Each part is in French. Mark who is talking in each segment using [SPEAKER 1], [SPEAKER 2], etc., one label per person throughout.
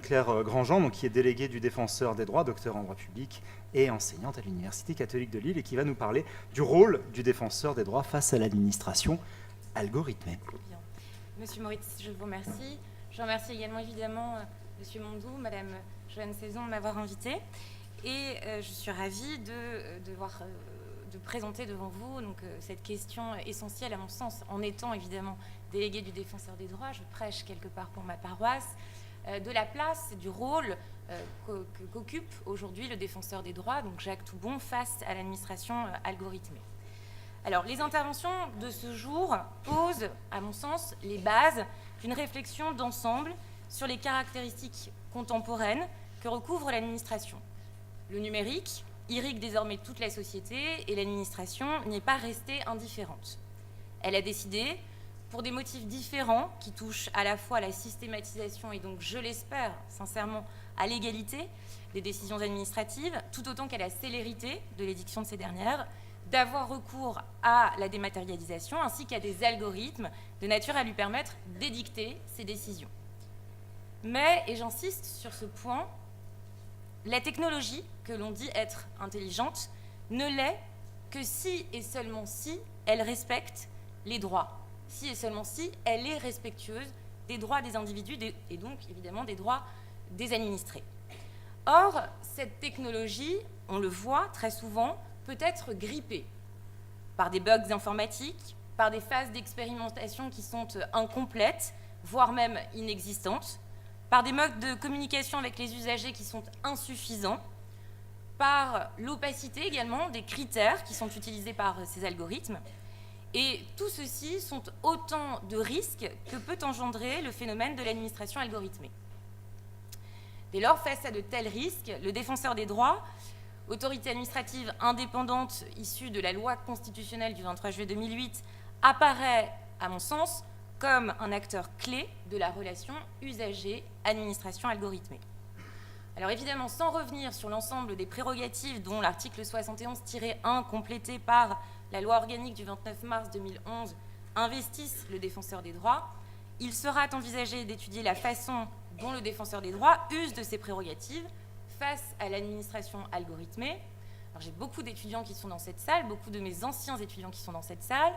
[SPEAKER 1] Claire Grandjean, donc, qui est déléguée du Défenseur des droits, docteur en droit public et enseignante à l'Université catholique de Lille, et qui va nous parler du rôle du Défenseur des droits face à l'administration algorithmée.
[SPEAKER 2] Bien. Monsieur Moritz, je vous remercie. Je remercie également évidemment Monsieur Mondou, Madame Joanne Saison de m'avoir invité. Et je suis ravie de présenter devant vous cette question essentielle à mon sens, en étant évidemment déléguée du Défenseur des droits. Je prêche quelque part pour ma paroisse, de la place, du rôle qu'occupe aujourd'hui le Défenseur des droits, donc Jacques Toubon, face à l'administration algorithmée. Alors, les interventions de ce jour posent, à mon sens, les bases d'une réflexion d'ensemble sur les caractéristiques contemporaines que recouvre l'administration. Le numérique irrigue désormais toute la société et l'administration n'y est pas restée indifférente. Elle a décidé, pour des motifs différents qui touchent à la fois à la systématisation et donc, je l'espère sincèrement, à l'égalité des décisions administratives, tout autant qu'à la célérité de l'édiction de ces dernières, d'avoir recours à la dématérialisation ainsi qu'à des algorithmes de nature à lui permettre d'édicter ces décisions. Mais, et j'insiste sur ce point, la technologie, que l'on dit être intelligente, ne l'est que si et seulement si elle respecte les droits, si et seulement si elle est respectueuse des droits des individus et donc évidemment des droits des administrés. Or, cette technologie, on le voit très souvent, peut être grippée par des bugs informatiques, par des phases d'expérimentation qui sont incomplètes, voire même inexistantes, par des modes de communication avec les usagers qui sont insuffisants, par l'opacité également des critères qui sont utilisés par ces algorithmes. Et tout ceci sont autant de risques que peut engendrer le phénomène de l'administration algorithmée. Dès lors, face à de tels risques, le Défenseur des droits, autorité administrative indépendante issue de la loi constitutionnelle du 23 juillet 2008, apparaît, à mon sens, comme un acteur clé de la relation usager-administration algorithmée. Alors évidemment, sans revenir sur l'ensemble des prérogatives dont l'article 71-1 complété par la loi organique du 29 mars 2011 investissent le Défenseur des droits, il sera envisagé d'étudier la façon dont le Défenseur des droits use de ses prérogatives face à l'administration algorithmée. Alors, j'ai beaucoup d'étudiants qui sont dans cette salle, beaucoup de mes anciens étudiants qui sont dans cette salle,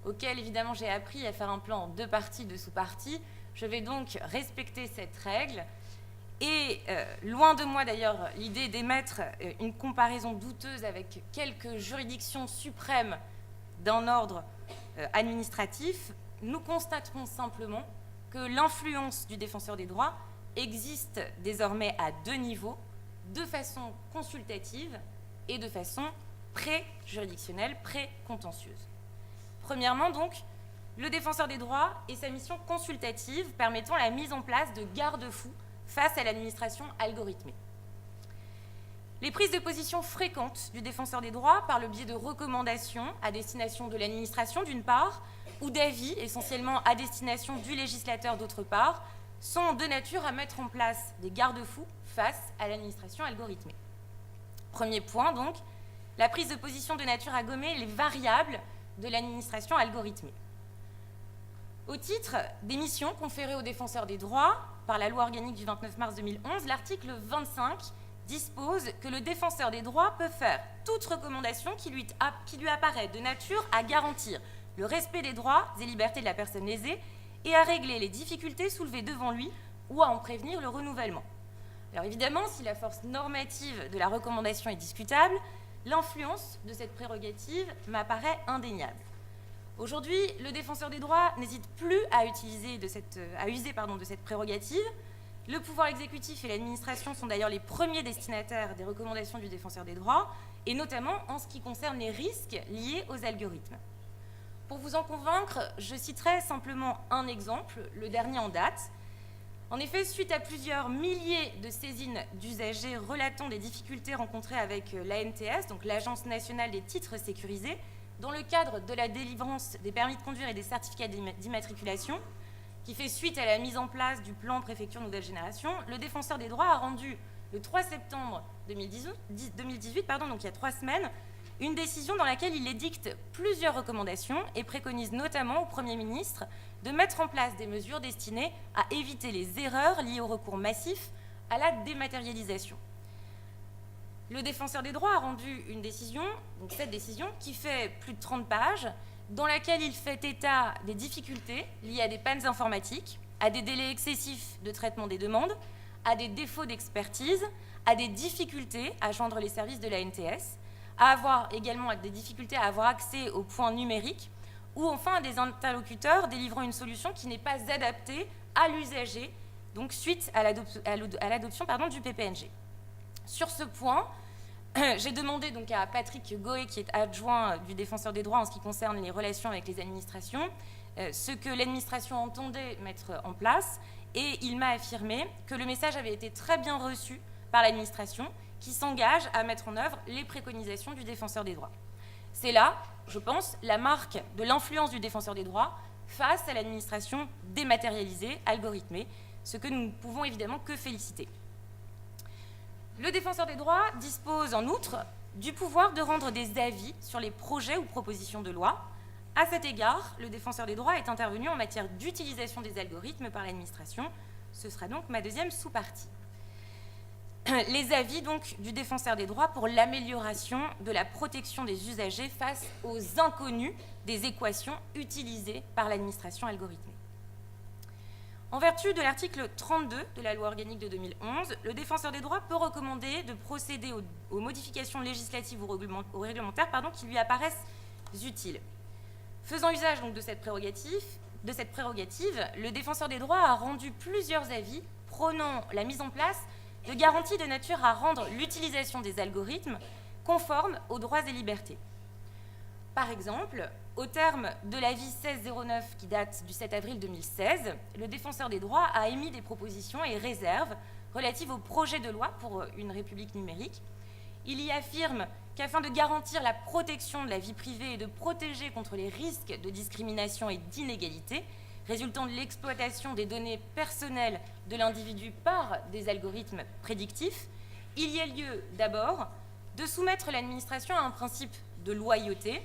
[SPEAKER 2] auxquels évidemment j'ai appris à faire un plan en 2 parties, 2 sous-parties. Je vais donc respecter cette règle. Et loin de moi d'ailleurs l'idée d'émettre une comparaison douteuse avec quelques juridictions suprêmes d'un ordre administratif, nous constaterons simplement que l'influence du Défenseur des droits existe désormais à 2 niveaux, de façon consultative et de façon pré-juridictionnelle, pré-contentieuse. Premièrement donc, le Défenseur des droits et sa mission consultative permettant la mise en place de garde-fous face à l'administration algorithmée. Les prises de position fréquentes du Défenseur des droits par le biais de recommandations à destination de l'administration d'une part, ou d'avis essentiellement à destination du législateur d'autre part, sont de nature à mettre en place des garde-fous face à l'administration algorithmée. Premier point donc, la prise de position de nature à gommer les variables de l'administration algorithmée. Au titre des missions conférées aux Défenseurs des droits par la loi organique du 29 mars 2011, l'article 25 dispose que le Défenseur des droits peut faire toute recommandation qui lui apparaît de nature à garantir le respect des droits et libertés de la personne lésée et à régler les difficultés soulevées devant lui ou à en prévenir le renouvellement. Alors évidemment, si la force normative de la recommandation est discutable, l'influence de cette prérogative m'apparaît indéniable. Aujourd'hui, le Défenseur des droits n'hésite plus à user de cette prérogative. Le pouvoir exécutif et l'administration sont d'ailleurs les premiers destinataires des recommandations du Défenseur des droits, et notamment en ce qui concerne les risques liés aux algorithmes. Pour vous en convaincre, je citerai simplement un exemple, le dernier en date. En effet, suite à plusieurs milliers de saisines d'usagers relatant des difficultés rencontrées avec l'ANTS, donc l'Agence nationale des titres sécurisés, dans le cadre de la délivrance des permis de conduire et des certificats d'immatriculation, qui fait suite à la mise en place du plan préfecture nouvelle génération, le Défenseur des droits a rendu le 3 septembre 2018, donc il y a 3 semaines, une décision dans laquelle il édicte plusieurs recommandations et préconise notamment au Premier ministre de mettre en place des mesures destinées à éviter les erreurs liées au recours massif à la dématérialisation. Le défenseur des droits a rendu une décision, donc cette décision, qui fait plus de 30 pages, dans laquelle il fait état des difficultés liées à des pannes informatiques, à des délais excessifs de traitement des demandes, à des défauts d'expertise, à des difficultés à joindre les services de la NTS, à avoir également des difficultés à avoir accès aux points numériques, ou enfin à des interlocuteurs délivrant une solution qui n'est pas adaptée à l'usager, donc suite à l'adoption du PPNG. Sur ce point, j'ai demandé donc à Patrick Goé, qui est adjoint du défenseur des droits en ce qui concerne les relations avec les administrations, ce que l'administration entendait mettre en place, et il m'a affirmé que le message avait été très bien reçu par l'administration, qui s'engage à mettre en œuvre les préconisations du défenseur des droits. C'est là, je pense, la marque de l'influence du défenseur des droits face à l'administration dématérialisée, algorithmée, ce que nous ne pouvons évidemment que féliciter. Le défenseur des droits dispose en outre du pouvoir de rendre des avis sur les projets ou propositions de loi. À cet égard, le défenseur des droits est intervenu en matière d'utilisation des algorithmes par l'administration. Ce sera donc ma deuxième sous-partie. Les avis donc du défenseur des droits pour l'amélioration de la protection des usagers face aux inconnus des équations utilisées par l'administration algorithmée. En vertu de l'article 32 de la loi organique de 2011, le défenseur des droits peut recommander de procéder aux modifications législatives ou réglementaires qui lui apparaissent utiles. Faisant usage donc de cette prérogative, le défenseur des droits a rendu plusieurs avis prônant la mise en place de garanties de nature à rendre l'utilisation des algorithmes conforme aux droits et libertés. Par exemple, au terme de l'avis 1609 qui date du 7 avril 2016, le défenseur des droits a émis des propositions et réserves relatives au projet de loi pour une république numérique. Il y affirme qu'afin de garantir la protection de la vie privée et de protéger contre les risques de discrimination et d'inégalité résultant de l'exploitation des données personnelles de l'individu par des algorithmes prédictifs, il y a lieu d'abord de soumettre l'administration à un principe de loyauté,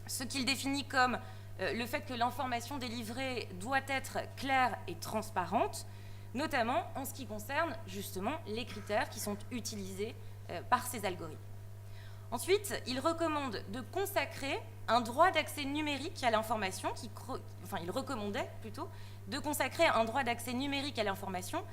[SPEAKER 2] ce qu'il définit comme le fait que l'information délivrée doit être claire et transparente, notamment en ce qui concerne justement les critères qui sont utilisés par ces algorithmes. Ensuite, il recommande de consacrer un droit d'accès numérique à l'information, il recommandait plutôt de consacrer un droit d'accès numérique à l'information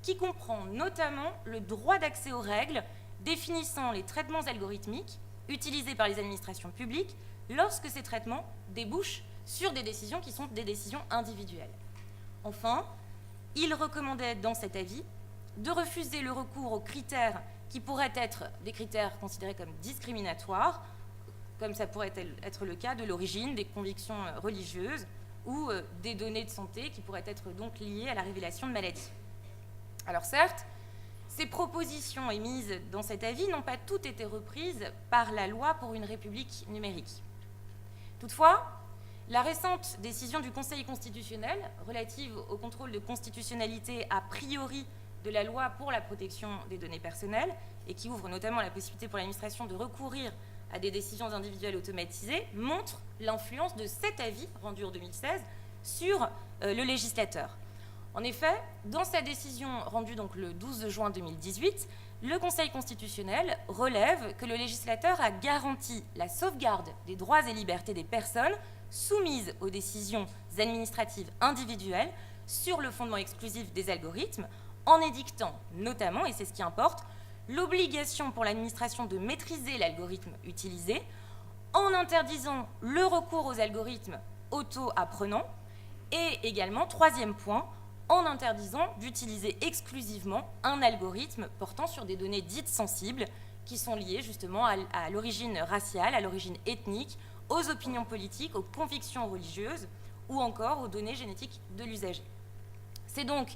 [SPEAKER 2] qui comprend notamment le droit d'accès aux règles définissant les traitements algorithmiques utilisés par les administrations publiques lorsque ces traitements débouchent sur des décisions qui sont des décisions individuelles. Enfin, il recommandait dans cet avis de refuser le recours aux critères qui pourraient être des critères considérés comme discriminatoires, comme ça pourrait être le cas de l'origine, des convictions religieuses ou des données de santé qui pourraient être donc liées à la révélation de maladies. Alors certes, ces propositions émises dans cet avis n'ont pas toutes été reprises par la loi pour une république numérique. Toutefois, la récente décision du Conseil constitutionnel relative au contrôle de constitutionnalité a priori de la loi pour la protection des données personnelles et qui ouvre notamment la possibilité pour l'administration de recourir à des décisions individuelles automatisées montre l'influence de cet avis rendu en 2016 sur le législateur. En effet, dans sa décision rendue donc le 12 juin 2018, le Conseil constitutionnel relève que le législateur a garanti la sauvegarde des droits et libertés des personnes soumises aux décisions administratives individuelles sur le fondement exclusif des algorithmes, en édictant notamment, et c'est ce qui importe, l'obligation pour l'administration de maîtriser l'algorithme utilisé, en interdisant le recours aux algorithmes auto-apprenants, et également, troisième point, en interdisant d'utiliser exclusivement un algorithme portant sur des données dites sensibles, qui sont liées justement à l'origine raciale, à l'origine ethnique, aux opinions politiques, aux convictions religieuses, ou encore aux données génétiques de l'usager. C'est donc,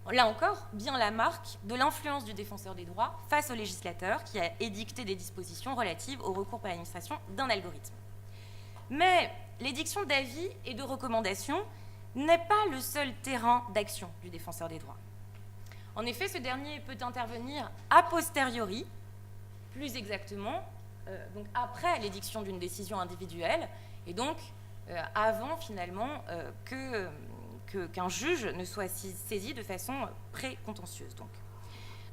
[SPEAKER 2] là encore, bien la marque de l'influence du défenseur des droits face au législateur qui a édicté des dispositions relatives au recours par l'administration d'un algorithme. Mais l'édiction d'avis et de recommandations n'est pas le seul terrain d'action du défenseur des droits. En effet, ce dernier peut intervenir a posteriori, plus exactement, donc après l'édiction d'une décision individuelle, et donc avant finalement qu'un juge ne soit saisi de façon précontentieuse. Donc.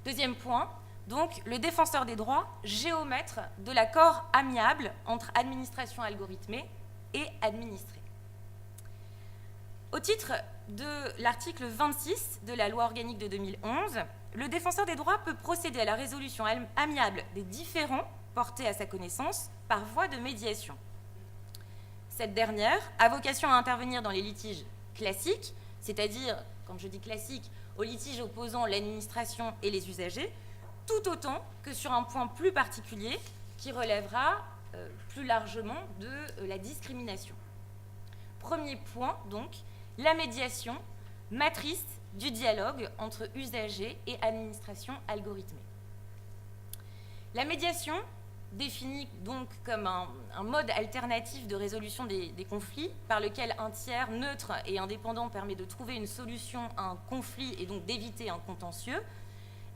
[SPEAKER 2] Deuxième point, donc le défenseur des droits, géomètre de l'accord amiable entre administration algorithmée et administrée. Au titre de l'article 26 de la loi organique de 2011, le défenseur des droits peut procéder à la résolution amiable des différends portés à sa connaissance par voie de médiation. Cette dernière a vocation à intervenir dans les litiges classiques, c'est-à-dire, quand je dis classique, aux litiges opposant l'administration et les usagers, tout autant que sur un point plus particulier qui relèvera plus largement de la discrimination. Premier point, donc, la médiation, matrice du dialogue entre usagers et administration algorithmée. La médiation, définie donc comme un mode alternatif de résolution des conflits, par lequel un tiers neutre et indépendant permet de trouver une solution à un conflit et donc d'éviter un contentieux,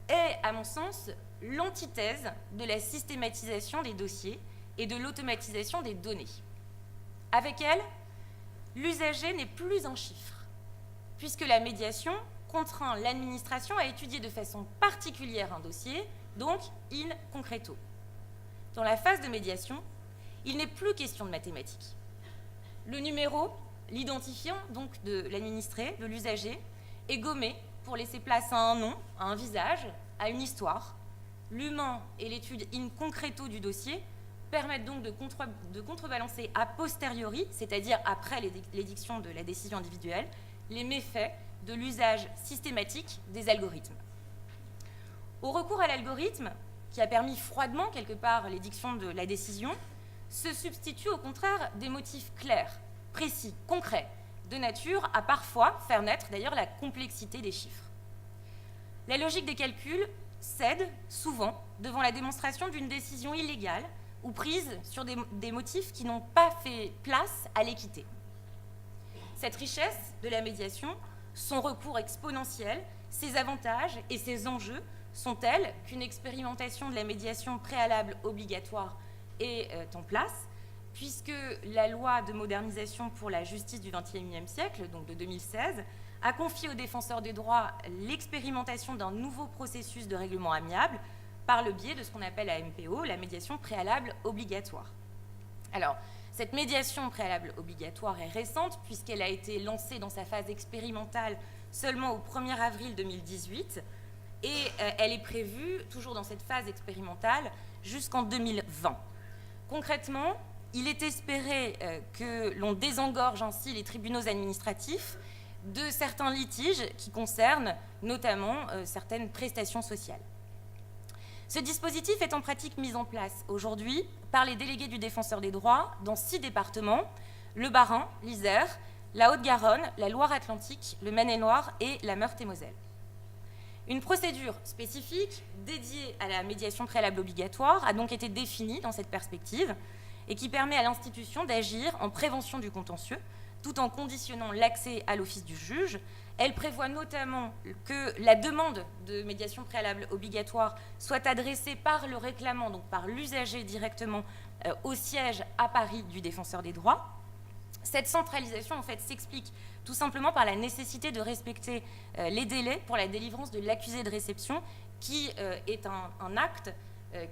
[SPEAKER 2] est, à mon sens, l'antithèse de la systématisation des dossiers et de l'automatisation des données. Avec elle, l'usager n'est plus un chiffre, puisque la médiation contraint l'administration à étudier de façon particulière un dossier, donc in concreto. Dans la phase de médiation, il n'est plus question de mathématiques. Le numéro, l'identifiant donc de l'administré, de l'usager, est gommé pour laisser place à un nom, à un visage, à une histoire. L'humain et l'étude in concreto du dossier permettent donc de contrebalancer a posteriori, c'est-à-dire après l'édiction de la décision individuelle, les méfaits de l'usage systématique des algorithmes. Au recours à l'algorithme, qui a permis froidement, quelque part, l'édiction de la décision, se substituent au contraire des motifs clairs, précis, concrets, de nature à parfois faire naître d'ailleurs la complexité des chiffres. La logique des calculs cède souvent devant la démonstration d'une décision illégale ou prise sur des motifs qui n'ont pas fait place à l'équité. Cette richesse de la médiation, son recours exponentiel, ses avantages et ses enjeux sont tels qu'une expérimentation de la médiation préalable obligatoire est en place, puisque la loi de modernisation pour la justice du XXIe siècle, donc de 2016, a confié aux défenseurs des droits l'expérimentation d'un nouveau processus de règlement amiable par le biais de ce qu'on appelle la MPO, la médiation préalable obligatoire. Alors, cette médiation préalable obligatoire est récente puisqu'elle a été lancée dans sa phase expérimentale seulement au 1er avril 2018 et elle est prévue, toujours dans cette phase expérimentale, jusqu'en 2020. Concrètement, il est espéré que l'on désengorge ainsi les tribunaux administratifs de certains litiges qui concernent notamment certaines prestations sociales. Ce dispositif est en pratique mis en place aujourd'hui par les délégués du Défenseur des droits dans 6 départements, le Bas-Rhin, l'Isère, la Haute-Garonne, la Loire-Atlantique, le Maine-et-Loire et la Meurthe-et-Moselle. Une procédure spécifique dédiée à la médiation préalable obligatoire a donc été définie dans cette perspective et qui permet à l'institution d'agir en prévention du contentieux tout en conditionnant l'accès à l'office du juge. Elle prévoit notamment que la demande de médiation préalable obligatoire soit adressée par le réclamant, donc par l'usager directement au siège à Paris du Défenseur des droits. Cette centralisation, en fait, s'explique tout simplement par la nécessité de respecter les délais pour la délivrance de l'accusé de réception, qui est un acte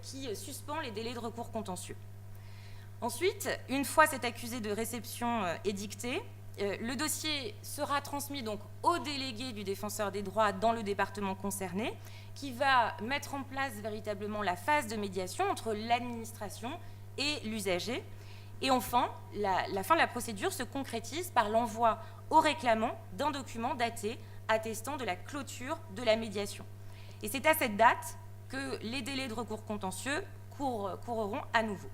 [SPEAKER 2] qui suspend les délais de recours contentieux. Ensuite, une fois cet accusé de réception édicté, le dossier sera transmis donc au délégué du Défenseur des droits dans le département concerné, qui va mettre en place véritablement la phase de médiation entre l'administration et l'usager. Et enfin, la fin de la procédure se concrétise par l'envoi au réclamant d'un document daté attestant de la clôture de la médiation. Et c'est à cette date que les délais de recours contentieux courront à nouveau.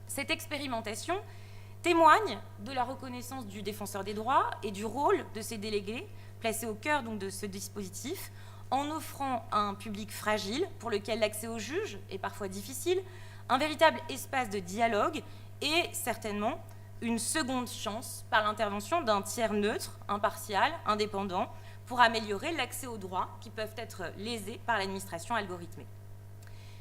[SPEAKER 2] Cette expérimentation témoigne de la reconnaissance du Défenseur des droits et du rôle de ses délégués, placés au cœur donc de ce dispositif, en offrant à un public fragile, pour lequel l'accès au juge est parfois difficile, un véritable espace de dialogue et certainement une seconde chance par l'intervention d'un tiers neutre, impartial, indépendant, pour améliorer l'accès aux droits qui peuvent être lésés par l'administration algorithmée.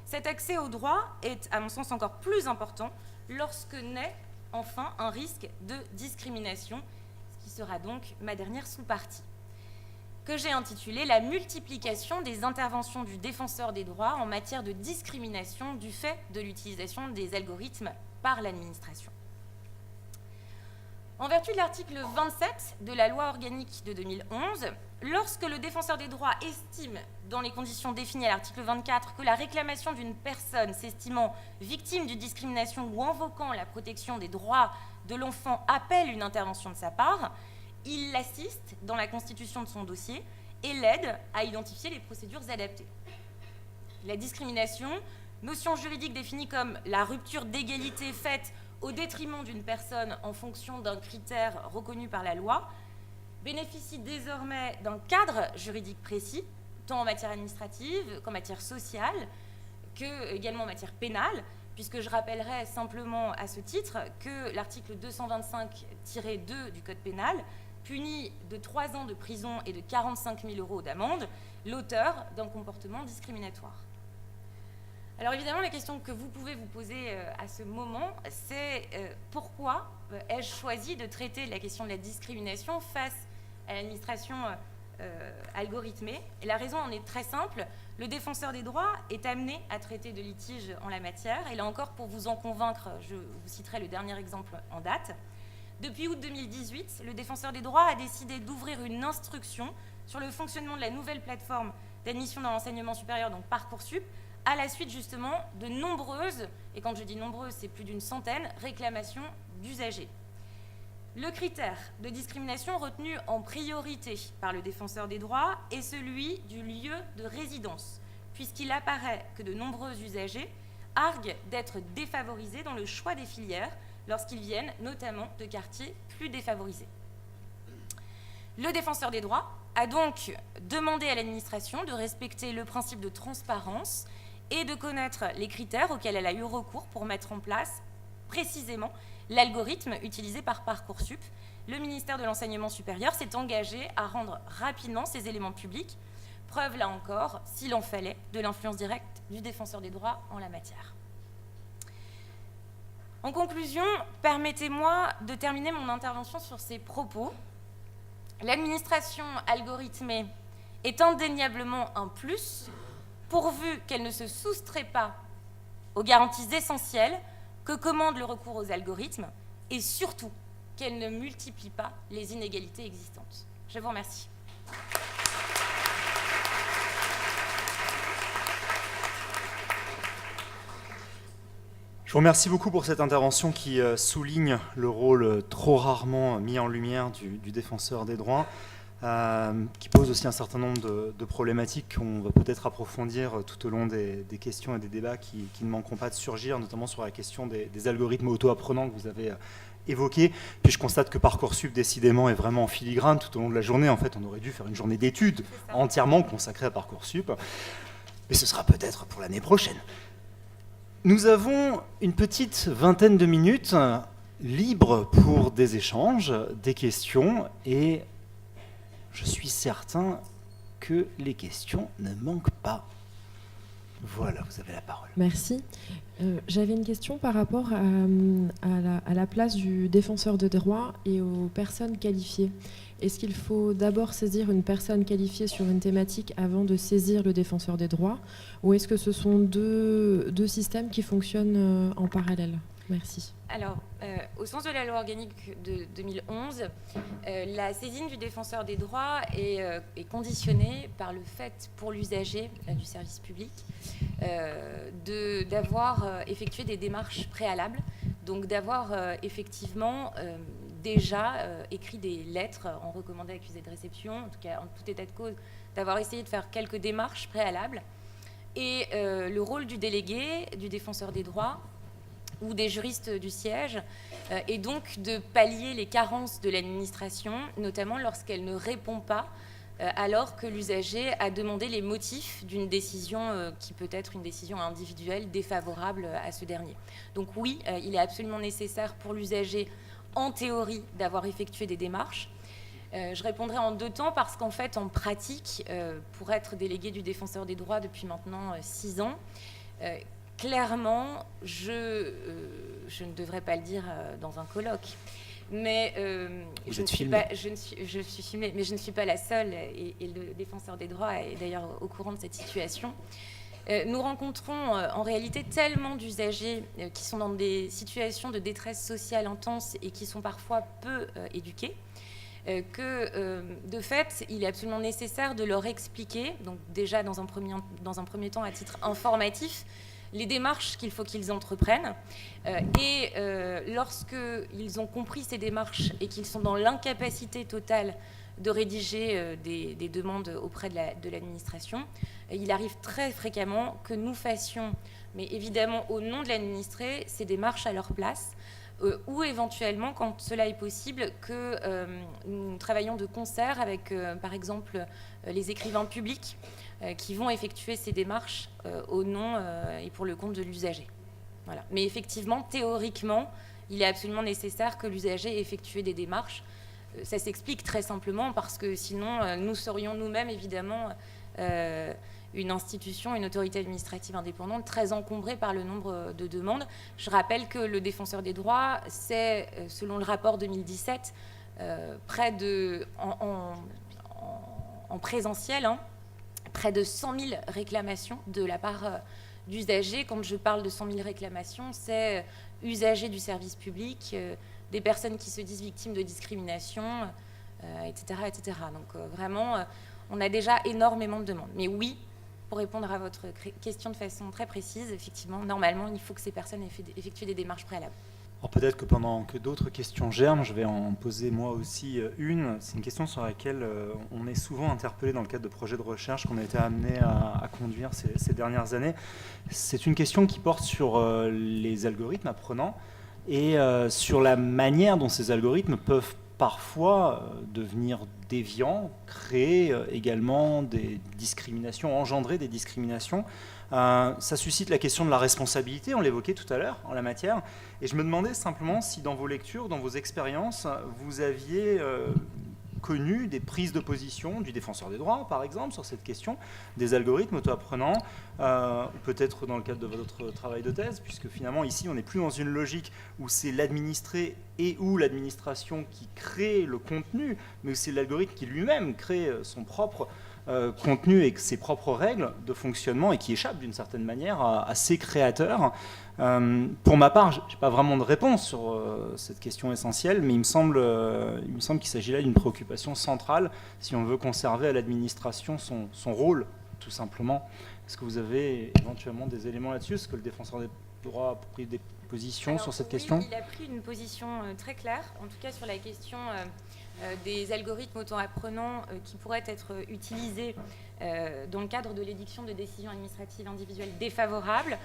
[SPEAKER 2] Cet accès aux droits est, à mon sens, encore plus important lorsque naît enfin un risque de discrimination, ce qui sera donc ma dernière sous-partie. que j'ai intitulé « La multiplication des interventions du défenseur des droits en matière de discrimination du fait de l'utilisation des algorithmes par l'administration ». En vertu de l'article 27 de la loi organique de 2011, lorsque le défenseur des droits estime, dans les conditions définies à l'article 24, que la réclamation d'une personne s'estimant victime d'une discrimination ou invoquant la protection des droits de l'enfant appelle une intervention de sa part, il l'assiste dans la constitution de son dossier et l'aide à identifier les procédures adaptées. La discrimination, notion juridique définie comme la rupture d'égalité faite au détriment d'une personne en fonction d'un critère reconnu par la loi, bénéficie désormais d'un cadre juridique précis, tant en matière administrative qu'en matière sociale, également en matière pénale, puisque je rappellerai simplement à ce titre que l'article 225-2 du Code pénal punit de 3 ans de prison et de 45 000 € d'amende l'auteur d'un comportement discriminatoire. Alors évidemment, la question que vous pouvez vous poser à ce moment, c'est pourquoi ai-je choisi de traiter la question de la discrimination face à l'administration algorithmée? Et la raison en est très simple. Le défenseur des droits est amené à traiter de litiges en la matière. Et là encore, pour vous en convaincre, je vous citerai le dernier exemple en date. Depuis août 2018, le défenseur des droits a décidé d'ouvrir une instruction sur le fonctionnement de la nouvelle plateforme d'admission dans l'enseignement supérieur, donc Parcoursup, à la suite justement de nombreuses, et quand je dis nombreuses, c'est plus d'une centaine, réclamations d'usagers. Le critère de discrimination retenu en priorité par le défenseur des droits est celui du lieu de résidence, puisqu'il apparaît que de nombreux usagers arguent d'être défavorisés dans le choix des filières lorsqu'ils viennent notamment de quartiers plus défavorisés. Le défenseur des droits a donc demandé à l'administration de respecter le principe de transparence et de connaître les critères auxquels elle a eu recours pour mettre en place précisément l'algorithme utilisé par Parcoursup. Le ministère de l'Enseignement supérieur s'est engagé à rendre rapidement ces éléments publics, preuve là encore, s'il en fallait, de l'influence directe du défenseur des droits en la matière. En conclusion, permettez-moi de terminer mon intervention sur ces propos. L'administration algorithmée est indéniablement un plus, pourvu qu'elle ne se soustrait pas aux garanties essentielles que commande le recours aux algorithmes et surtout qu'elle ne multiplie pas les inégalités existantes. Je vous remercie.
[SPEAKER 1] Je vous remercie beaucoup pour cette intervention qui souligne le rôle trop rarement mis en lumière du défenseur des droits, qui pose aussi un certain nombre de problématiques qu'on va peut-être approfondir tout au long des questions et des débats qui ne manqueront pas de surgir, notamment sur la question des algorithmes auto-apprenants que vous avez évoqués. Puis je constate que Parcoursup, décidément, est vraiment en filigrane tout au long de la journée. En fait, on aurait dû faire une journée d'études entièrement consacrée à Parcoursup, mais ce sera peut-être pour l'année prochaine. Nous avons une petite vingtaine de minutes libres pour des échanges, des questions, et je suis certain que les questions ne manquent pas. Voilà, vous avez la parole.
[SPEAKER 3] Merci. J'avais une question par rapport à la place du défenseur de droit et aux personnes qualifiées. Est-ce qu'il faut d'abord saisir une personne qualifiée sur une thématique avant de saisir le défenseur des droits, ou est-ce que ce sont deux systèmes qui fonctionnent en parallèle? Merci.
[SPEAKER 2] Alors, au sens de la loi organique de 2011, la saisine du défenseur des droits est conditionnée par le fait pour l'usager du service public d'avoir effectué des démarches préalables, donc d'avoir effectivement déjà écrit des lettres en recommandé accusé de réception, en tout cas en tout état de cause, d'avoir essayé de faire quelques démarches préalables. Et le rôle du délégué, du défenseur des droits, ou des juristes du siège, et donc de pallier les carences de l'administration, notamment lorsqu'elle ne répond pas, alors que l'usager a demandé les motifs d'une décision qui peut être une décision individuelle défavorable à ce dernier. Donc oui, il est absolument nécessaire pour l'usager, en théorie, d'avoir effectué des démarches. Je répondrai en deux temps parce qu'en fait, en pratique, pour être délégué du défenseur des droits depuis maintenant 6 ans, clairement, je ne devrais pas le dire dans un colloque, Mais
[SPEAKER 1] Vous
[SPEAKER 2] je
[SPEAKER 1] êtes
[SPEAKER 2] suis
[SPEAKER 1] filmée.
[SPEAKER 2] pas, je suis filmée, mais je ne suis pas la seule, et le défenseur des droits est d'ailleurs au courant de cette situation. Nous rencontrons en réalité tellement d'usagers qui sont dans des situations de détresse sociale intense et qui sont parfois peu éduqués, que de fait, il est absolument nécessaire de leur expliquer, donc déjà dans un premier temps à titre informatif, les démarches qu'il faut qu'ils entreprennent. Lorsqu'ils ont compris ces démarches et qu'ils sont dans l'incapacité totale de rédiger des demandes auprès de l'administration, il arrive très fréquemment que nous fassions, mais évidemment au nom de l'administré, ces démarches à leur place, ou éventuellement, quand cela est possible, que nous travaillons de concert avec, par exemple, les écrivains publics qui vont effectuer ces démarches au nom et pour le compte de l'usager. Voilà. Mais effectivement, théoriquement, il est absolument nécessaire que l'usager effectue des démarches. Ça s'explique très simplement parce que sinon, nous serions nous-mêmes, évidemment, une institution, une autorité administrative indépendante très encombrée par le nombre de demandes. Je rappelle que le défenseur des droits, c'est, selon le rapport 2017, en présentiel, près de 100 000 réclamations de la part d'usagers. Quand je parle de 100 000 réclamations, c'est usagers du service public, des personnes qui se disent victimes de discrimination, etc., etc. Donc vraiment, on a déjà énormément de demandes. Mais oui, pour répondre à votre question de façon très précise, effectivement, normalement, il faut que ces personnes effectuent des démarches préalables.
[SPEAKER 1] Alors peut-être que pendant que d'autres questions germent, je vais en poser moi aussi une. C'est une question sur laquelle on est souvent interpellé dans le cadre de projets de recherche qu'on a été amené à conduire ces dernières années. C'est une question qui porte sur les algorithmes apprenants et sur la manière dont ces algorithmes peuvent parfois devenir déviants, créer également des discriminations, engendrer des discriminations. Ça suscite la question de la responsabilité, on l'évoquait tout à l'heure en la matière, et je me demandais simplement si dans vos lectures, dans vos expériences, vous aviez connu des prises de position du défenseur des droits, par exemple, sur cette question des algorithmes auto-apprenants, ou peut-être dans le cadre de votre travail de thèse, puisque finalement ici on n'est plus dans une logique où c'est l'administré et ou l'administration qui crée le contenu, mais où c'est l'algorithme qui lui-même crée son propre contenu et ses propres règles de fonctionnement et qui échappe d'une certaine manière à ses créateurs. Pour ma part, je n'ai pas vraiment de réponse sur cette question essentielle, mais il me semble qu'il s'agit là d'une préoccupation centrale si on veut conserver à l'administration son rôle, tout simplement. Est-ce que vous avez éventuellement des éléments là-dessus? Est-ce que le défenseur des droits a pris des positions sur cette question?
[SPEAKER 2] Il a pris une position très claire, en tout cas sur la question des algorithmes auto-apprenants qui pourraient être utilisés dans le cadre de l'édiction de décisions administratives individuelles défavorables,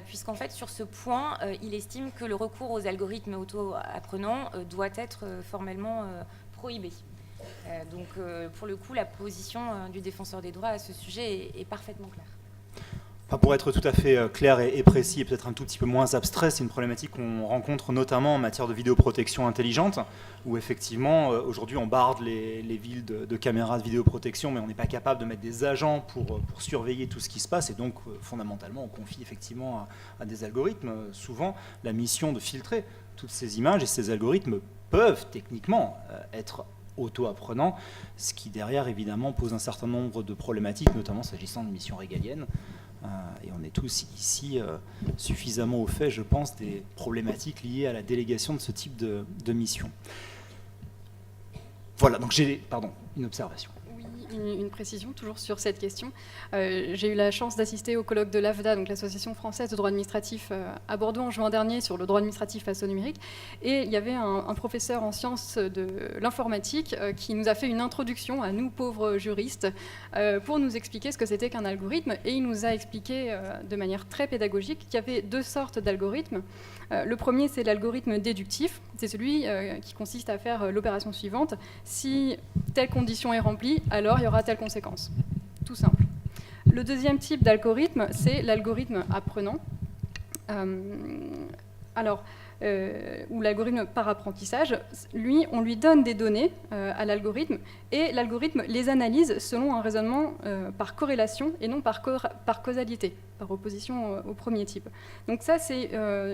[SPEAKER 2] puisqu'en fait, sur ce point, il estime que le recours aux algorithmes auto-apprenants doit être formellement prohibé. Donc, pour le coup, la position du défenseur des droits à ce sujet est parfaitement claire.
[SPEAKER 1] Enfin, pour être tout à fait clair et précis et peut-être un tout petit peu moins abstrait, c'est une problématique qu'on rencontre notamment en matière de vidéoprotection intelligente, où effectivement, aujourd'hui, on barde les villes de caméras de vidéoprotection, mais on n'est pas capable de mettre des agents pour surveiller tout ce qui se passe, et donc, fondamentalement, on confie effectivement à des algorithmes, souvent, la mission de filtrer toutes ces images, et ces algorithmes peuvent techniquement être auto-apprenants, ce qui derrière, évidemment, pose un certain nombre de problématiques, notamment s'agissant de missions régaliennes. Et on est tous ici suffisamment au fait, je pense, des problématiques liées à la délégation de ce type de mission. Voilà, donc j'ai une observation.
[SPEAKER 4] Oui, une précision, toujours sur cette question. J'ai eu la chance d'assister au colloque de l'AFDA, donc l'Association française de droit administratif, à Bordeaux en juin dernier sur le droit administratif face au numérique. Et il y avait un professeur en sciences de l'informatique qui nous a fait une introduction à nous, pauvres juristes, pour nous expliquer ce que c'était qu'un algorithme. Et il nous a expliqué de manière très pédagogique qu'il y avait deux sortes d'algorithmes. Le premier, c'est l'algorithme déductif. C'est celui qui consiste à faire l'opération suivante. Si telle condition est remplie, alors il y aura telle conséquence. Tout simple. Le deuxième type d'algorithme, c'est l'algorithme apprenant. Alors, ou l'algorithme par apprentissage, lui, on lui donne des données à l'algorithme et l'algorithme les analyse selon un raisonnement par corrélation et non par causalité, par opposition au premier type. Donc ça, c'est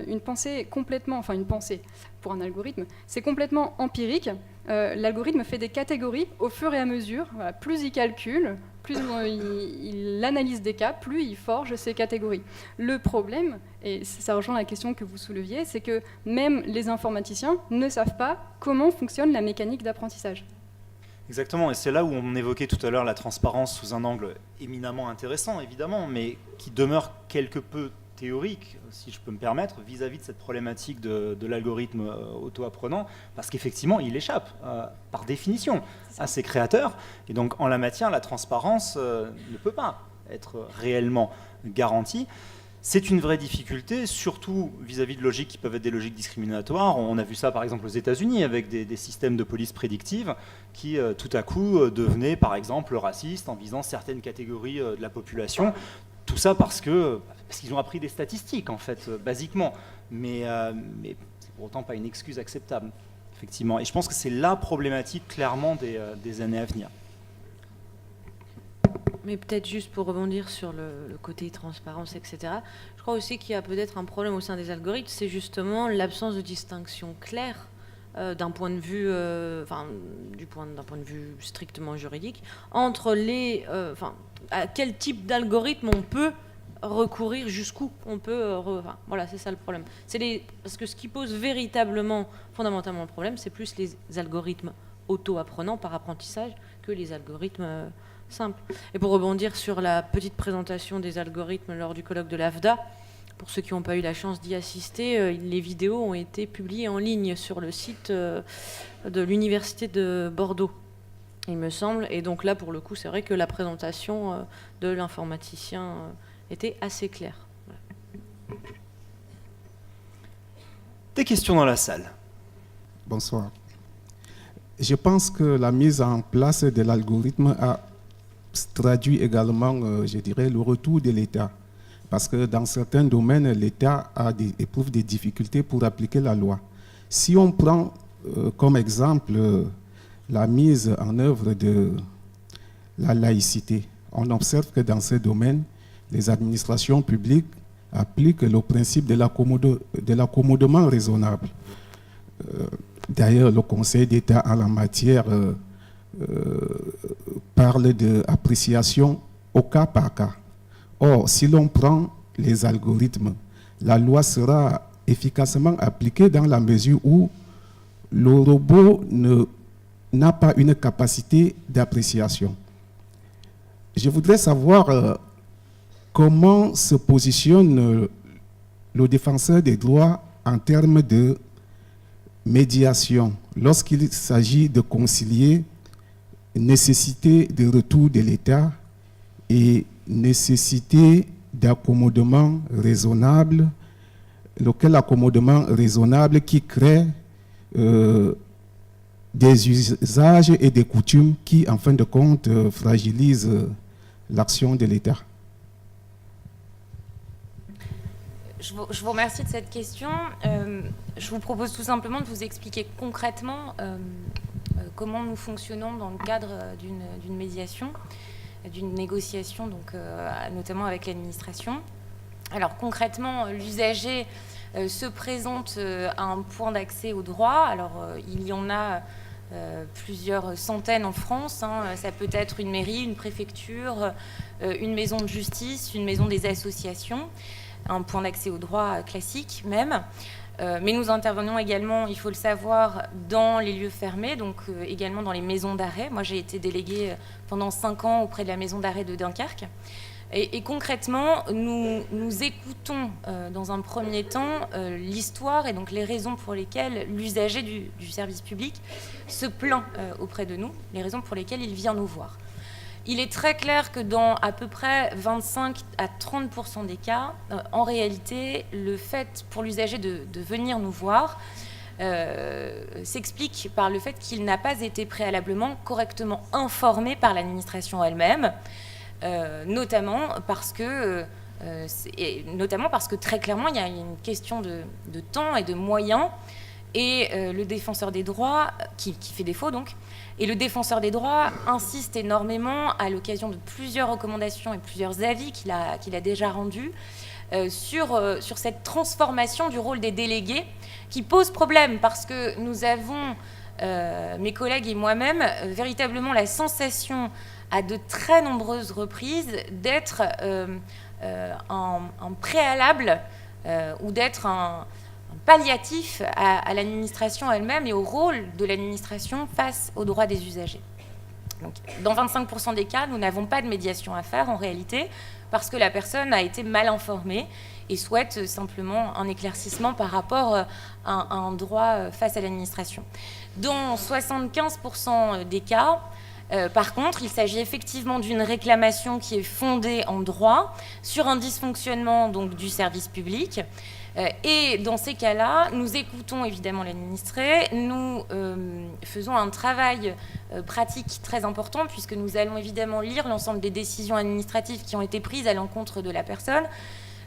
[SPEAKER 4] une pensée complètement, enfin une pensée pour un algorithme, c'est complètement empirique. L'algorithme fait des catégories au fur et à mesure. Voilà, plus il calcule, plus il analyse des cas, plus il forge ces catégories. Le problème, et ça rejoint la question que vous souleviez, c'est que même les informaticiens ne savent pas comment fonctionne la mécanique d'apprentissage.
[SPEAKER 1] Exactement, et c'est là où on évoquait tout à l'heure la transparence sous un angle éminemment intéressant, évidemment, mais qui demeure quelque peu théorique, si je peux me permettre, vis-à-vis de cette problématique de l'algorithme auto-apprenant, parce qu'effectivement, il échappe, par définition, à ses créateurs. Et donc, en la matière, la transparence ne peut pas être réellement garantie. C'est une vraie difficulté, surtout vis-à-vis de logiques qui peuvent être des logiques discriminatoires. On a vu ça, par exemple, aux États-Unis, avec des systèmes de police prédictive qui, tout à coup, devenaient, par exemple, racistes en visant certaines catégories de la population. Tout ça parce qu'ils ont appris des statistiques, en fait, basiquement. Mais c'est pour autant pas une excuse acceptable, effectivement. Et je pense que c'est la problématique, clairement, des années à venir.
[SPEAKER 5] Mais peut-être juste pour rebondir sur le côté transparence, etc., je crois aussi qu'il y a peut-être un problème au sein des algorithmes, c'est justement l'absence de distinction claire d'un point de vue, d'un point de vue strictement juridique, entre à quel type d'algorithme on peut recourir, jusqu'où on peut... voilà, c'est ça le problème. Parce que ce qui pose véritablement, fondamentalement le problème, c'est plus les algorithmes auto-apprenants par apprentissage que les algorithmes simples. Et pour rebondir sur la petite présentation des algorithmes lors du colloque de l'AFDA, pour ceux qui n'ont pas eu la chance d'y assister, les vidéos ont été publiées en ligne sur le site de l'Université de Bordeaux, il me semble. Et donc là, pour le coup, c'est vrai que la présentation de l'informaticien était assez claire. Voilà.
[SPEAKER 1] Des questions dans la salle?
[SPEAKER 6] Bonsoir. Je pense que la mise en place de l'algorithme a traduit également, je dirais, le retour de l'État. Parce que dans certains domaines, l'État éprouve des difficultés pour appliquer la loi. Si on prend comme exemple la mise en œuvre de la laïcité, on observe que dans ce domaine, les administrations publiques appliquent le principe de l'accommodement raisonnable. D'ailleurs, le Conseil d'État en la matière parle d'appréciation au cas par cas. Or, si l'on prend les algorithmes, la loi sera efficacement appliquée dans la mesure où le robot n'a pas une capacité d'appréciation. Je voudrais savoir comment se positionne le défenseur des droits en termes de médiation lorsqu'il s'agit de concilier nécessité de retour de l'État et nécessité d'accommodement raisonnable, lequel accommodement raisonnable qui crée des usages et des coutumes qui, en fin de compte, fragilisent l'action de l'État.
[SPEAKER 2] Je vous remercie de cette question. Je vous propose tout simplement de vous expliquer concrètement comment nous fonctionnons dans le cadre d'une médiation, d'une négociation, donc, notamment avec l'administration. Alors concrètement, l'usager se présente à un point d'accès au droit. Alors il y en a plusieurs centaines en France. Ça peut être une mairie, une préfecture, une maison de justice, une maison des associations, un point d'accès au droit classique même. Mais nous intervenons également, il faut le savoir, dans les lieux fermés, donc également dans les maisons d'arrêt. Moi, j'ai été déléguée pendant 5 ans auprès de la maison d'arrêt de Dunkerque. Et concrètement, nous écoutons dans un premier temps l'histoire et donc les raisons pour lesquelles l'usager du service public se plaint auprès de nous, les raisons pour lesquelles il vient nous voir. Il est très clair que dans à peu près 25 à 30% des cas, en réalité, le fait pour l'usager de venir nous voir s'explique par le fait qu'il n'a pas été préalablement correctement informé par l'administration elle-même, notamment parce que Et notamment parce que très clairement, il y a une question de temps et de moyens. Et le défenseur des droits, qui fait défaut donc, et le défenseur des droits insiste énormément à l'occasion de plusieurs recommandations et plusieurs avis qu'il a déjà rendus sur cette transformation du rôle des délégués qui pose problème parce que nous avons, mes collègues et moi-même, véritablement la sensation à de très nombreuses reprises d'être un préalable ou d'être un palliatif à l'administration elle-même et au rôle de l'administration face aux droits des usagers. Donc, dans 25% des cas, nous n'avons pas de médiation à faire en réalité parce que la personne a été mal informée et souhaite simplement un éclaircissement par rapport à un droit face à l'administration. Dans 75% des cas, par contre, il s'agit effectivement d'une réclamation qui est fondée en droit sur un dysfonctionnement donc, du service public. Et dans ces cas-là, nous écoutons évidemment l'administré, nous faisons un travail pratique très important puisque nous allons évidemment lire l'ensemble des décisions administratives qui ont été prises à l'encontre de la personne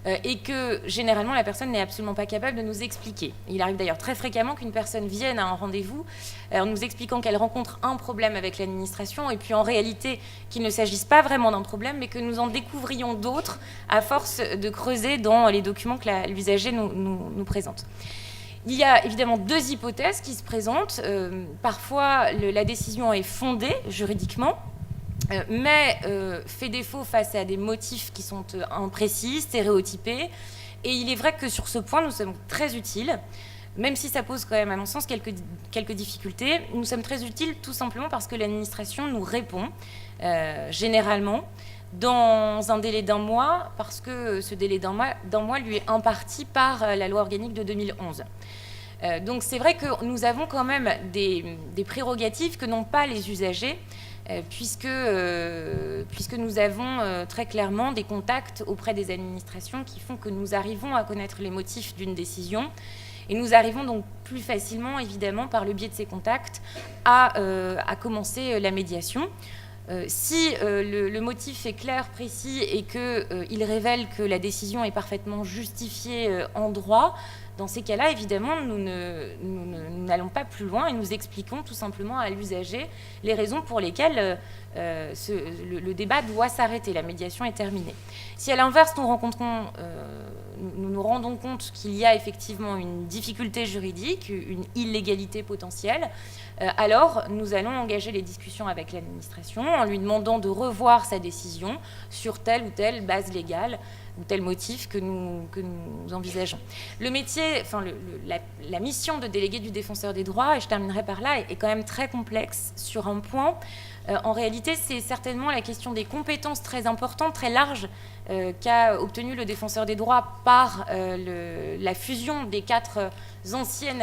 [SPEAKER 2] et que généralement la personne n'est absolument pas capable de nous expliquer. Il arrive d'ailleurs très fréquemment qu'une personne vienne à un rendez-vous en nous expliquant qu'elle rencontre un problème avec l'administration et puis en réalité qu'il ne s'agisse pas vraiment d'un problème mais que nous en découvrions d'autres à force de creuser dans les documents que l'usager nous présente. Il y a évidemment deux hypothèses qui se présentent. Parfois la décision est fondée juridiquement mais fait défaut face à des motifs qui sont imprécis, stéréotypés. Et il est vrai que sur ce point, nous sommes très utiles, même si ça pose quand même, à mon sens, quelques difficultés. Nous sommes très utiles tout simplement parce que l'administration nous répond, généralement, dans un délai d'1 mois, parce que ce délai d'un mois lui est imparti par la loi organique de 2011. Donc c'est vrai que nous avons quand même des prérogatives que n'ont pas les usagers, puisque nous avons très clairement des contacts auprès des administrations qui font que nous arrivons à connaître les motifs d'une décision et nous arrivons donc plus facilement, évidemment, par le biais de ces contacts, à commencer la médiation. Si le motif est clair, précis et qu'il révèle que la décision est parfaitement justifiée en droit, dans ces cas-là, évidemment, nous n'allons pas plus loin et nous expliquons tout simplement à l'usager les raisons pour lesquelles le débat doit s'arrêter, la médiation est terminée. Si à l'inverse, nous nous rendons compte qu'il y a effectivement une difficulté juridique, une illégalité potentielle, alors nous allons engager les discussions avec l'administration en lui demandant de revoir sa décision sur telle ou telle base légale ou tel motif que nous envisageons. Le métier, la mission de délégué du défenseur des droits, et je terminerai par là, est quand même très complexe sur un point. En réalité, c'est certainement la question des compétences très importantes, très larges, qu'a obtenu le défenseur des droits par la fusion des 4 anciennes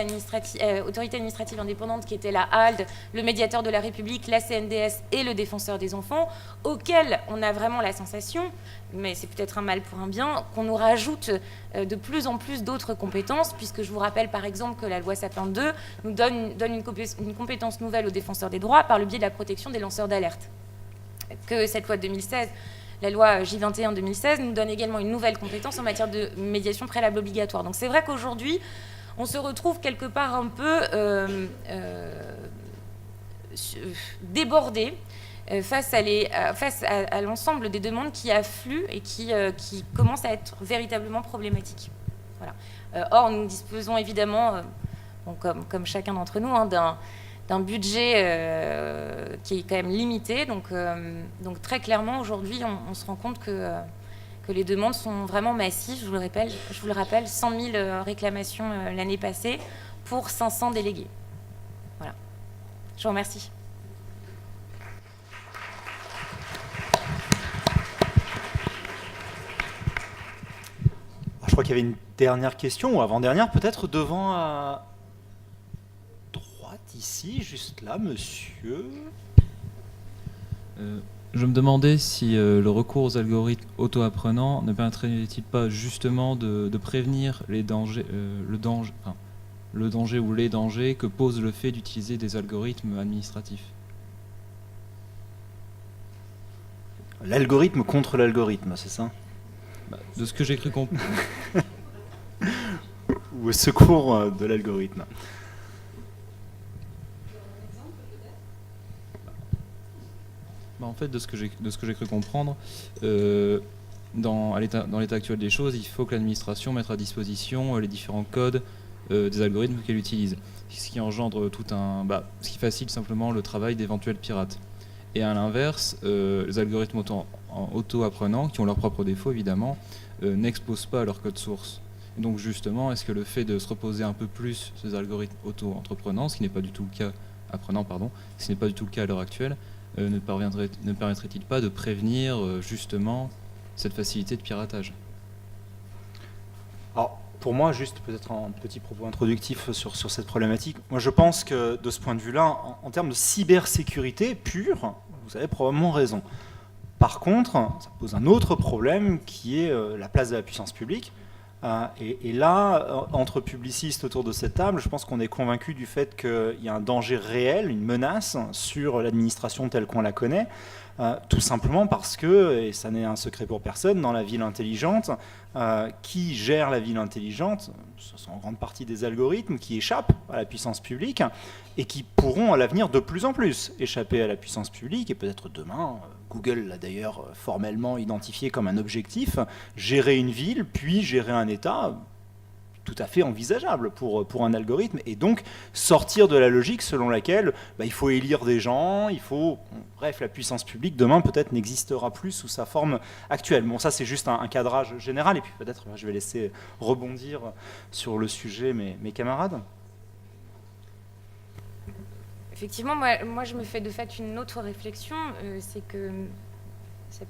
[SPEAKER 2] autorités administratives indépendantes qui étaient la HALD, le médiateur de la République, la CNDS et le défenseur des enfants, auxquels on a vraiment la sensation, mais c'est peut-être un mal pour un bien, qu'on nous rajoute de plus en plus d'autres compétences, puisque je vous rappelle par exemple que la loi Sapin 2 nous donne une compétence nouvelle aux défenseurs des droits par le biais de la protection des lanceurs d'alerte. Que cette loi de 2016, la loi J21 2016, nous donne également une nouvelle compétence en matière de médiation préalable obligatoire. Donc c'est vrai qu'aujourd'hui, on se retrouve quelque part un peu débordé face à l'ensemble des demandes qui affluent et qui commencent à être véritablement problématiques. Voilà. Or, nous disposons évidemment, comme chacun d'entre nous, d'un budget qui est quand même limité. Donc très clairement, aujourd'hui, on se rend compte que les demandes sont vraiment massives. Je vous le rappelle, 100 000 réclamations l'année passée pour 500 délégués. Voilà. Je vous remercie.
[SPEAKER 1] Je crois qu'il y avait une dernière question, ou avant-dernière peut-être, devant à droite, ici, juste là, monsieur.
[SPEAKER 7] Je me demandais si le recours aux algorithmes auto-apprenants ne permettrait-il pas justement de prévenir les dangers, le danger ou les dangers que pose le fait d'utiliser des algorithmes administratifs.
[SPEAKER 1] L'algorithme contre l'algorithme, c'est ça ?
[SPEAKER 7] De ce que j'ai cru comprendre.
[SPEAKER 1] Ou au secours de l'algorithme.
[SPEAKER 7] En fait, de ce que j'ai cru comprendre, dans l'état actuel des choses, il faut que l'administration mette à disposition les différents codes des algorithmes qu'elle utilise, ce qui engendre ce qui facilite simplement le travail d'éventuels pirates. Et à l'inverse, les algorithmes auto-apprenants, qui ont leurs propres défauts évidemment, n'exposent pas leur code source. Et donc justement, est-ce que le fait de se reposer un peu plus sur ces algorithmes auto-apprenants, ce qui n'est pas du tout le cas, ce qui n'est pas du tout le cas à l'heure actuelle, ne permettrait-il pas de prévenir justement cette facilité de piratage?
[SPEAKER 1] Alors, pour moi, juste peut-être un petit propos introductif sur cette problématique. Moi, je pense que de ce point de vue-là, en termes de cybersécurité pure, vous avez probablement raison. Par contre, ça pose un autre problème qui est la place de la puissance publique. Et là, entre publicistes autour de cette table, je pense qu'on est convaincu du fait qu'il y a un danger réel, une menace sur l'administration telle qu'on la connaît, tout simplement parce que, et ça n'est un secret pour personne, dans la ville intelligente, qui gère la ville intelligente, ce sont en grande partie des algorithmes qui échappent à la puissance publique et qui pourront à l'avenir de plus en plus échapper à la puissance publique, et peut-être demain, Google l'a d'ailleurs formellement identifié comme un objectif, gérer une ville, puis gérer un État, tout à fait envisageable pour un algorithme, et donc sortir de la logique selon laquelle il faut élire des gens, bref, la puissance publique demain peut-être n'existera plus sous sa forme actuelle. Bon, ça c'est juste un cadrage général, et puis peut-être je vais laisser rebondir sur le sujet mes camarades.
[SPEAKER 2] Effectivement, moi je me fais de fait une autre réflexion, c'est que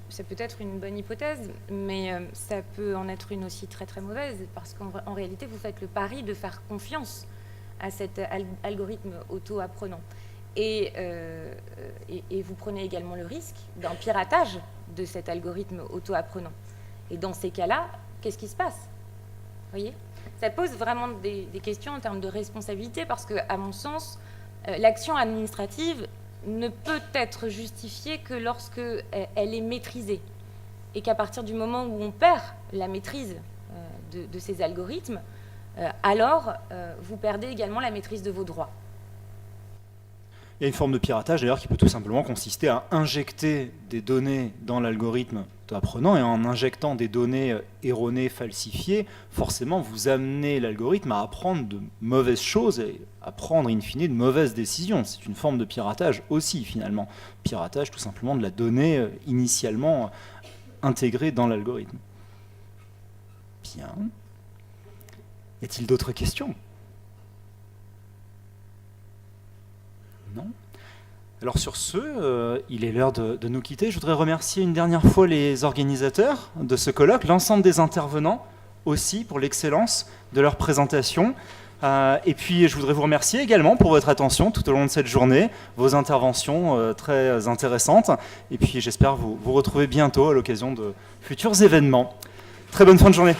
[SPEAKER 2] ça peut être une bonne hypothèse, mais ça peut en être une aussi très très mauvaise, parce qu'en réalité vous faites le pari de faire confiance à cet algorithme auto-apprenant. Et vous prenez également le risque d'un piratage de cet algorithme auto-apprenant. Et dans ces cas-là, qu'est-ce qui se passe? Vous voyez, ça pose vraiment des questions en termes de responsabilité, parce qu'à mon sens, l'action administrative ne peut être justifiée que lorsque elle est maîtrisée, et qu'à partir du moment où on perd la maîtrise de ces algorithmes, alors vous perdez également la maîtrise de vos droits.
[SPEAKER 1] Il y a une forme de piratage d'ailleurs qui peut tout simplement consister à injecter des données dans l'algorithme apprenant, et en injectant des données erronées, falsifiées, forcément vous amenez l'algorithme à apprendre de mauvaises choses et à prendre in fine de mauvaises décisions. C'est une forme de piratage aussi finalement. Piratage tout simplement de la donnée initialement intégrée dans l'algorithme. Bien. Y a-t-il d'autres questions ? Non ? Alors sur ce, il est l'heure de nous quitter. Je voudrais remercier une dernière fois les organisateurs de ce colloque, l'ensemble des intervenants aussi pour l'excellence de leur présentation. Et puis je voudrais vous remercier également pour votre attention tout au long de cette journée, vos interventions très intéressantes. Et puis j'espère vous retrouver bientôt à l'occasion de futurs événements. Très bonne fin de journée.